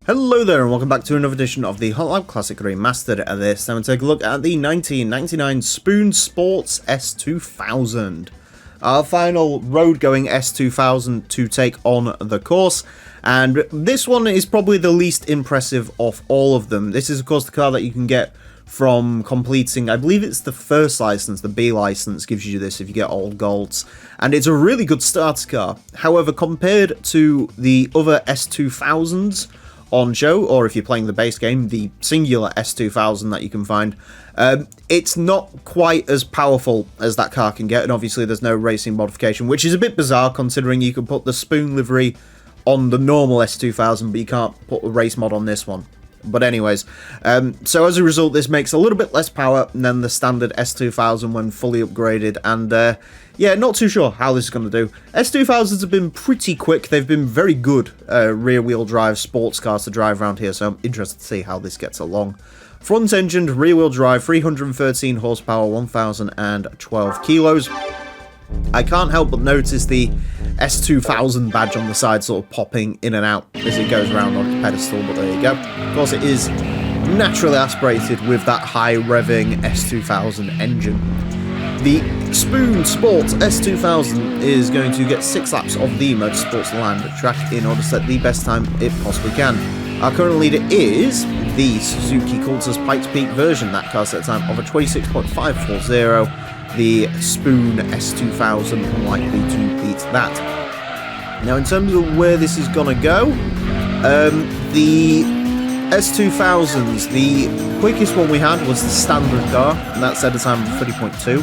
Hello there and welcome back to another edition of the Hot Lab Classic Remastered. At this time, we'll take a look at the 1999 Spoon Sports S2000. Our final road-going S2000 to take on the course, and this one is probably the least impressive of all of them. This is of course the car that you can get from completing, I believe it's the first license, the B license gives you this if you get all golds, and it's a really good starter car. However, compared to the other S2000s on show, or if you're playing the base game, the singular S2000 that you can find, it's not quite as powerful as that car can get, and obviously there's no racing modification, which is a bit bizarre considering you can put the Spoon livery on the normal S2000, but you can't put a race mod on this one. But anyways, so as a result, this makes a little bit less power than the standard S2000 when fully upgraded, and yeah, not too sure how this is going to do. S2000s have been pretty quick. They've been very good rear-wheel drive sports cars to drive around here, so I'm interested to see how this gets along. Front-engined, rear-wheel drive, 313 horsepower, 1,012 kilos. I can't help but notice the S2000 badge on the side sort of popping in and out as it goes around on its pedestal, but there you go. Of course, it is naturally aspirated with that high-revving S2000 engine. The Spoon Sports S2000 is going to get 6 laps of the Motorsports Land track in order to set the best time it possibly can. Our current leader is the Suzuki Cultus Pikes Peak version. That car set time of a 26.540. The Spoon S2000 unlikely to beat that. Now, in terms of where this is going to go, the S2000s, the quickest one we had was the standard car, and that set a time of 30.2.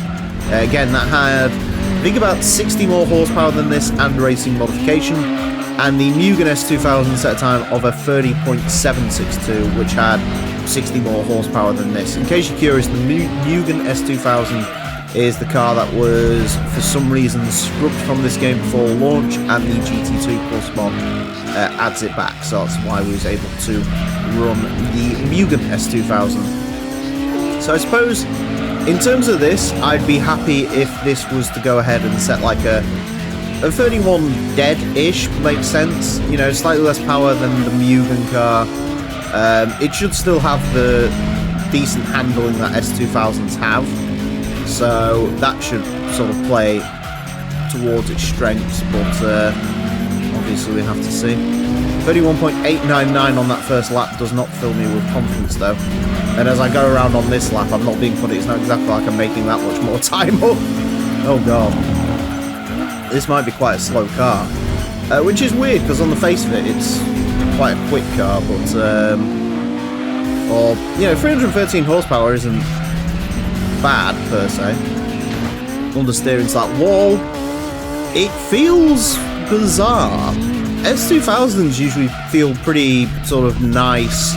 Again, that had, I think, about 60 more horsepower than this and racing modification, and the Mugen S2000 set a time of a 30.762, which had 60 more horsepower than this. In case you're curious, the Mugen S2000 is the car that was, for some reason, scrubbed from this game before launch, and the GT2 Plus mod adds it back, so that's why we was able to run the Mugen S2000. So I suppose, in terms of this, I'd be happy if this was to go ahead and set like a 31 dead-ish, makes sense, you know, slightly less power than the Mugen car. It should still have the decent handling that S2000s have, so that should sort of play towards its strengths, but obviously we have to see. 31.899 on that first lap does not fill me with confidence though, and as I go around on this lap, I'm not being funny, it's not exactly like I'm making that much more time up. Oh god, this might be quite a slow car, which is weird because on the face of it it's quite a quick car, but or, you know, 313 horsepower isn't bad per se. Understeering's that wall. It feels bizarre. S2000s usually feel pretty sort of nice.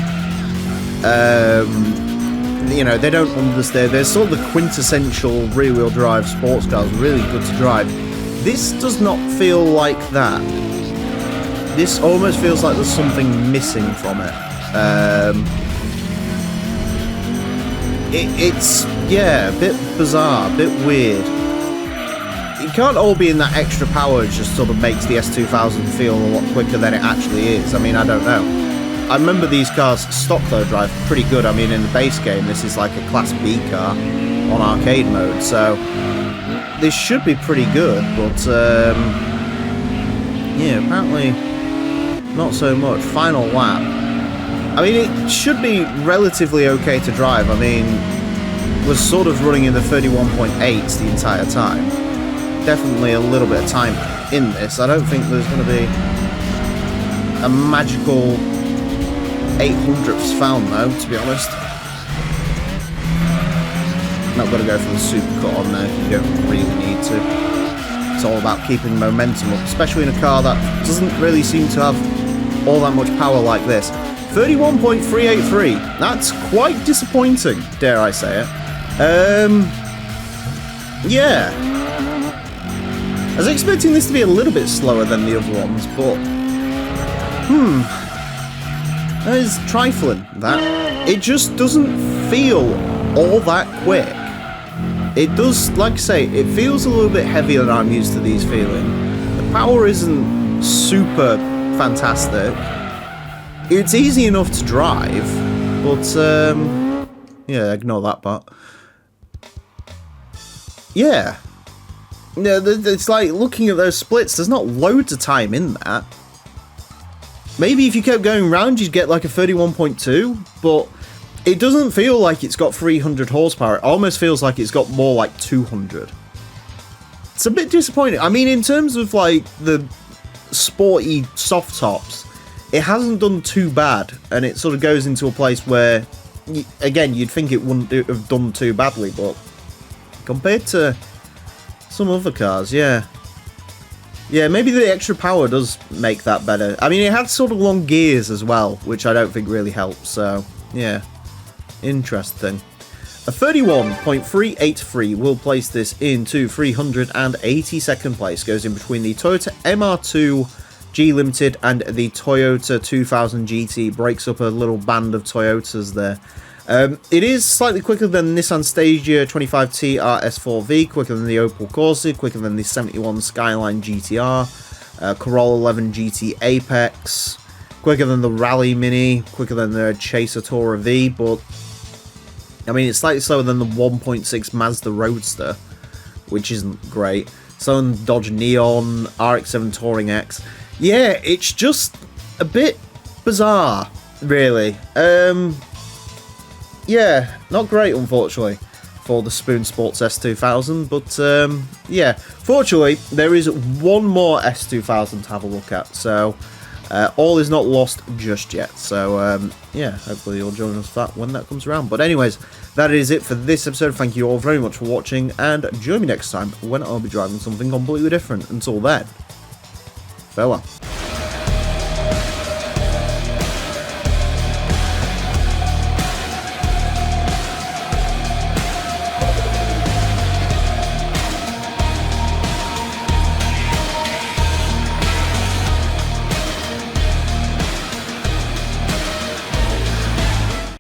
You know, they don't understeer. They're sort of the quintessential rear-wheel drive sports cars, really good to drive. This does not feel like that. This almost feels like there's something missing from it. It's, yeah, a bit bizarre, a bit weird. It can't all be in that extra power, it just sort of makes the S2000 feel a lot quicker than it actually is. I mean, I don't know. I remember these cars stock though drive pretty good. I mean, in the base game, this is like a Class B car on arcade mode, so this should be pretty good, but yeah, apparently not so much. Final lap. I mean, it should be relatively okay to drive. I mean, was sort of running in the 31.8s the entire time. Definitely a little bit of time in this. I don't think there's going to be a magical 800ths found though, to be honest. Not going to go for the super cut on there, you don't really need to. It's all about keeping momentum up, especially in a car that doesn't really seem to have all that much power like this. 31.383. That's quite disappointing, dare I say it. Yeah. I was expecting this to be a little bit slower than the other ones, but that is trifling, that. It just doesn't feel all that quick. It does, like I say, it feels a little bit heavier than I'm used to these feeling. The power isn't super fantastic. It's easy enough to drive, but, yeah, ignore that part. Yeah. Yeah, it's like, looking at those splits, there's not loads of time in that. Maybe if you kept going round, you'd get like a 31.2, but it doesn't feel like it's got 300 horsepower. It almost feels like it's got more like 200. It's a bit disappointing. I mean, in terms of like the sporty soft tops, it hasn't done too bad, and it sort of goes into a place where, again, you'd think it wouldn't have done too badly, but compared to some other cars, yeah. Yeah, maybe the extra power does make that better. I mean, it had sort of long gears as well, which I don't think really helps, so, yeah. Interesting. A 31.383 will place this into 382nd place. Goes in between the Toyota MR2 G Limited and the Toyota 2000 GT. Breaks up a little band of Toyotas there. It is slightly quicker than Nissan Stagea 25T RS4V, quicker than the Opel Corsa, quicker than the 71 Skyline GTR, Corolla 11 GT Apex, quicker than the Rally Mini, quicker than the Chaser Tourer V, but I mean, it's slightly slower than the 1.6 Mazda Roadster, which isn't great. So than Dodge Neon, RX-7 Touring X. Yeah, it's just a bit bizarre, really. Yeah, not great, unfortunately, for the Spoon Sports S2000, but yeah, fortunately, there is one more S2000 to have a look at, so all is not lost just yet. So yeah, hopefully you'll join us for that when that comes around. But anyways, that is it for this episode. Thank you all very much for watching, and join me next time when I'll be driving something completely different. Until then, farewell.